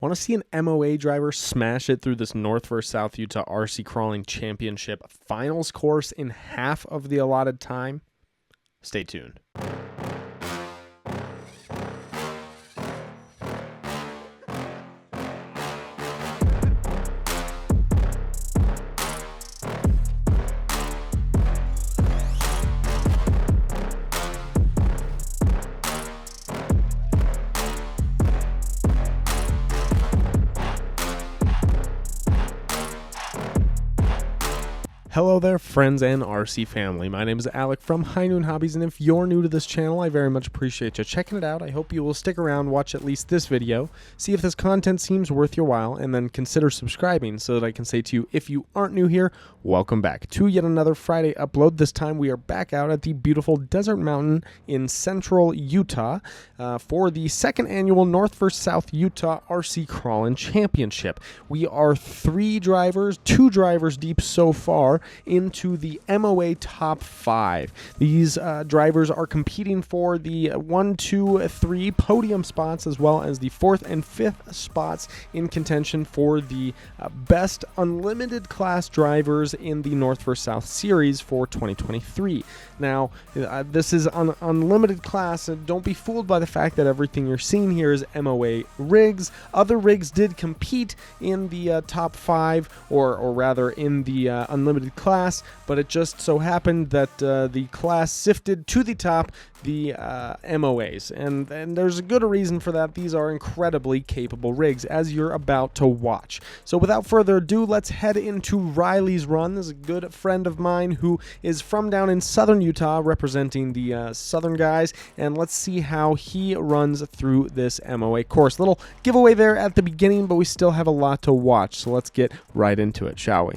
Want to see an MOA driver smash it through this North vs. South Utah RC Crawling Championship finals course in half of the allotted time? Stay tuned. Hello there, friends and RC family. My name is Alec from High Noon Hobbies, and if you're new to this channel, I very much appreciate you checking it out. I hope you will stick around, watch at least this video, see if this content seems worth your while, and then consider subscribing so that I can say to you, if you aren't new here, welcome back to yet another Friday upload. This time we are back out at the beautiful Desert Mountain in central Utah for the second annual North vs. South Utah RC Crawling Championship. We are two drivers deep so far into the MOA top 5. These drivers are competing for the 1, 2, 3 podium spots, as well as the 4th and 5th spots in contention for the best unlimited class drivers in the North vs. South series for 2023. Now, this is an unlimited class, and don't be fooled by the fact that everything you're seeing here is MOA rigs. Other rigs did compete in the top 5, or rather in the unlimited class, but it just so happened that the class sifted to the top the MOAs, and there's a good reason for that. These are incredibly capable rigs, as you're about to watch. So without further ado, let's head into Riley's run. This is a good friend of mine who is from down in southern Utah, representing the southern guys, and let's see how he runs through this MOA course. Little giveaway there at the beginning, but we still have a lot to watch, so let's get right into it, shall we?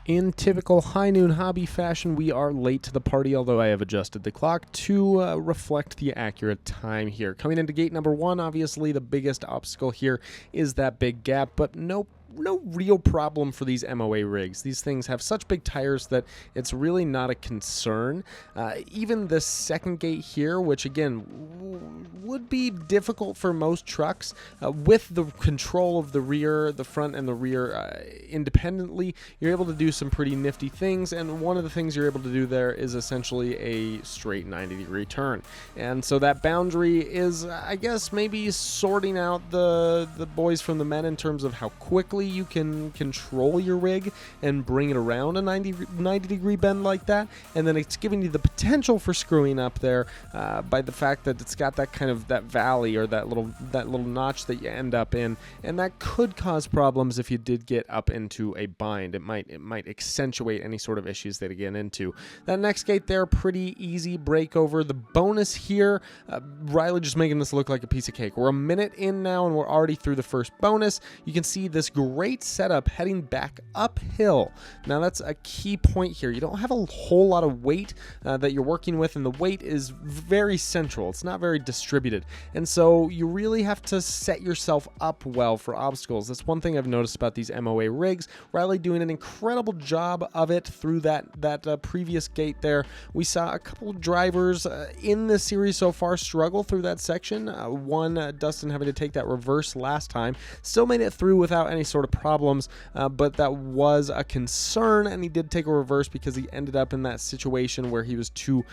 In typical High Noon Hobby fashion, we are late to the party, although I have adjusted the clock to reflect the accurate time here. Coming into gate number 1, obviously the biggest obstacle here is that big gap, but no real problem for these MOA rigs. These things have such big tires that it's really not a concern. Even the second gate here, which again would be difficult for most trucks, with the control of the rear, the front and the rear independently, you're able to do some pretty nifty things, and one of the things you're able to do there is essentially a straight 90-degree turn. And so that boundary is, I guess, maybe sorting out the boys from the men in terms of how quickly you can control your rig and bring it around a 90-degree bend like that, and then it's giving you the potential for screwing up there by the fact that it's got that kind of that valley or that little notch that you end up in, and that could cause problems if you did get up into a bind. It might accentuate any sort of issues that you get into. That next gate there, pretty easy breakover. The bonus here, Riley just making this look like a piece of cake. We're a minute in now and we're already through the first bonus. You can see this great setup heading back uphill. Now that's a key point here. You don't have a whole lot of weight that you're working with, and the weight is very central. It's not very distributed, and so you really have to set yourself up well for obstacles. That's one thing I've noticed about these MOA rigs. Riley doing an incredible job of it through that previous gate there. We saw a couple drivers in this series so far struggle through that section. Dustin having to take that reverse last time, still made it through without any sort of problems, but that was a concern, and he did take a reverse because he ended up in that situation where he was too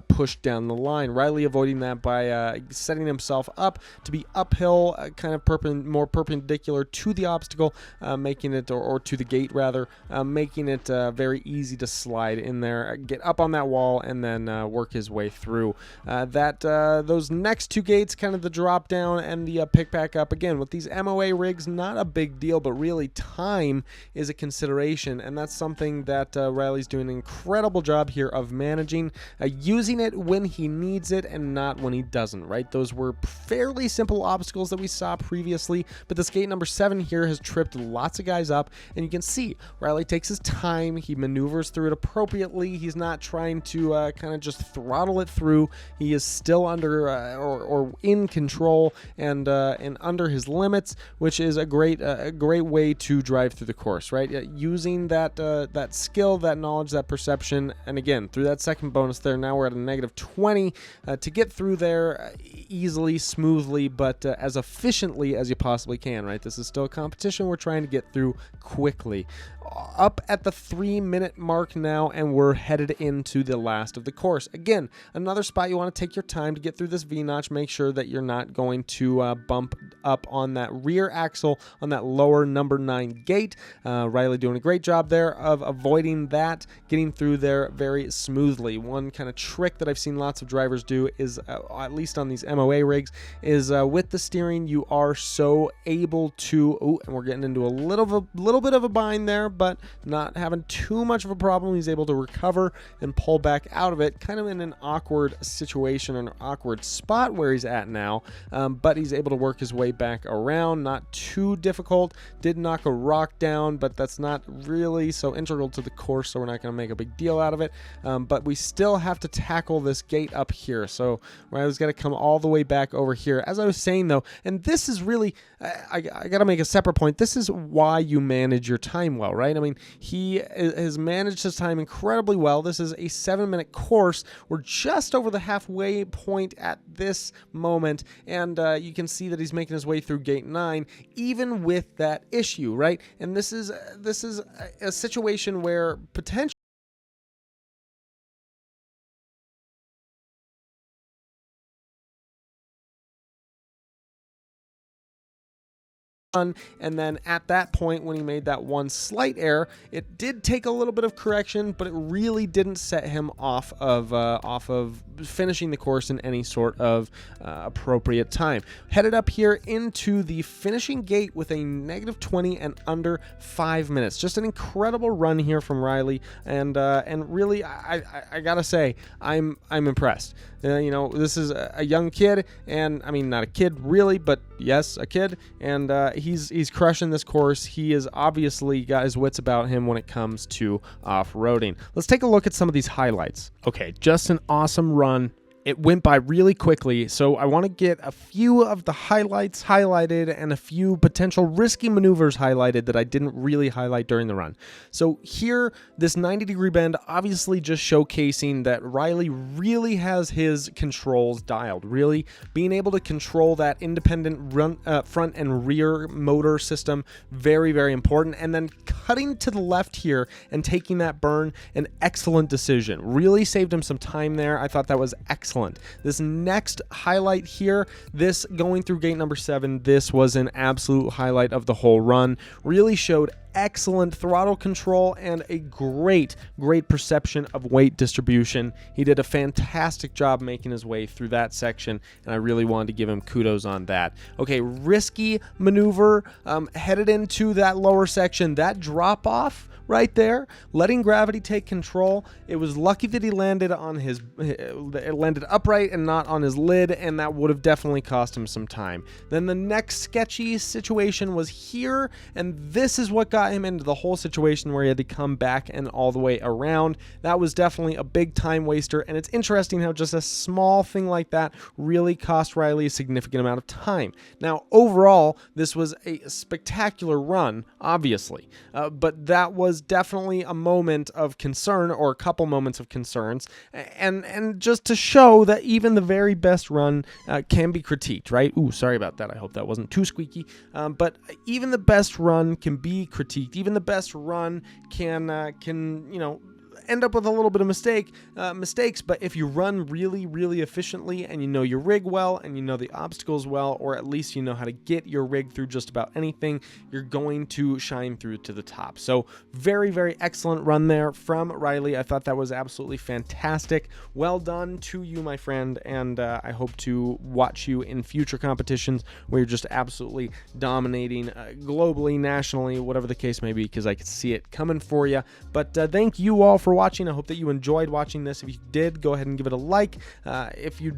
pushed down the line. Riley avoiding that by setting himself up to be uphill, kind of more perpendicular to the obstacle, making it, or to the gate rather, making it very easy to slide in there, get up on that wall, and then work his way through. Those next two gates, kind of the drop down and the pick back up, again with these MOA rigs, not a big deal, but really time is a consideration, and that's something that Riley's doing an incredible job here of managing, using it when he needs it and not when he doesn't, right? Those were fairly simple obstacles that we saw previously, but this gate number 7 here has tripped lots of guys up, and you can see Riley takes his time, he maneuvers through it appropriately. He's not trying to kind of just throttle it through. He is still under or in control and under his limits, which is a great way to drive through the course, right? Using that that skill, that knowledge, that perception, and again, through that second bonus there, now we're at a -20 to get through there easily, smoothly, but as efficiently as you possibly can, right? This is still a competition we're trying to get through quickly. Up at the 3-minute mark now, and we're headed into the last of the course. Again, another spot you want to take your time to get through this V-notch. Make sure that you're not going to bump up on that rear axle on that lower number 9 gate. Riley doing a great job there of avoiding that, getting through there very smoothly. One kind of trick that I've seen lots of drivers do is, at least on these MOA rigs, is with the steering, you are so able to, and we're getting into a little bit of a bind there, but not having too much of a problem. He's able to recover and pull back out of it, kind of in an awkward situation, an awkward spot where he's at now, but he's able to work his way back around. Not too difficult. Did knock a rock down, but that's not really so integral to the course, so we're not going to make a big deal out of it, but we still have to tackle this gate up here, so Riley's got to come all the way back over here. As I was saying though, and this is really, I got to make a separate point, this is why you manage your time well, right? I mean, he has managed his time incredibly well. This is a 7-minute course. We're just over the halfway point at this moment, and you can see that he's making his way through gate 9, even with that issue, right? And this is a situation where potentially and then at that point when he made that one slight error, it did take a little bit of correction, but it really didn't set him off of finishing the course in any sort of appropriate time. Headed up here into the finishing gate with a -20 and under 5 minutes. Just an incredible run here from Riley, and really I gotta say I'm impressed. You know, this is a young kid, and I mean, not a kid really, but yes, a kid, and he's crushing this course. He has obviously got his wits about him when it comes to off-roading. Let's take a look at some of these highlights. Okay, just an awesome run. It went by really quickly, so I want to get a few of the highlights highlighted and a few potential risky maneuvers highlighted that I didn't really highlight during the run. So here, this 90-degree bend, obviously just showcasing that Riley really has his controls dialed, really being able to control that independent front and rear motor system, very, very important. And then cutting to the left here and taking that burn, an excellent decision. Really saved him some time there. I thought that was excellent. This next highlight here, this going through gate number 7, this was an absolute highlight of the whole run. Really showed excellent throttle control and a great perception of weight distribution. He did a fantastic job making his way through that section, and I really wanted to give him kudos on that. Okay, risky maneuver, headed into that lower section, that drop off right there, letting gravity take control. It was lucky that he landed on it landed upright and not on his lid, and that would have definitely cost him some time. Then the next sketchy situation was here, and this is what got him into the whole situation where he had to come back and all the way around. That was definitely a big time waster, and it's interesting how just a small thing like that really cost Riley a significant amount of time. Now, overall, this was a spectacular run, obviously, but that was definitely a moment of concern, or a couple moments of concerns, and just to show that even the very best run can be critiqued, right? Ooh, sorry about that. I hope that wasn't too squeaky, but even the best run can be critiqued. Even the best run can you know, end up with a little bit of mistakes, but if you run really efficiently, and you know your rig well, and you know the obstacles well, or at least you know how to get your rig through just about anything, you're going to shine through to the top. So very excellent run there from Riley. I thought that was absolutely fantastic. Well done to you, my friend, and I hope to watch you in future competitions where you're just absolutely dominating globally, nationally, whatever the case may be, because I can see it coming for you. But thank you all for watching. watching. I hope that you enjoyed watching this. If you did, go ahead and give it a like. If you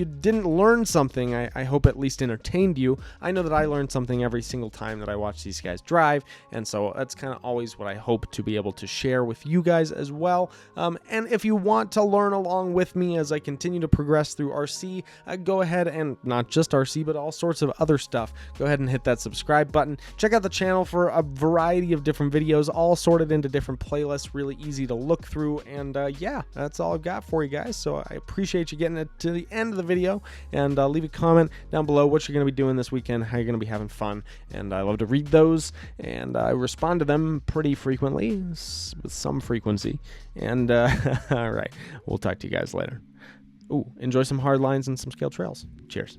didn't learn something, I hope at least entertained you. I know that I learned something every single time that I watch these guys drive, and so that's kind of always what I hope to be able to share with you guys as well. And if you want to learn along with me as I continue to progress through RC, go ahead, and not just RC, but all sorts of other stuff, go ahead and hit that subscribe button. Check out the channel for a variety of different videos, all sorted into different playlists, really easy to look through. And yeah, that's all I've got for you guys. So I appreciate you getting it to the end of the video, and leave a comment down below what you're going to be doing this weekend, how you're going to be having fun. And I love to read those, and I respond to them pretty frequently, with some frequency. And all right, we'll talk to you guys later. Ooh, enjoy some hard lines and some scale trails. Cheers.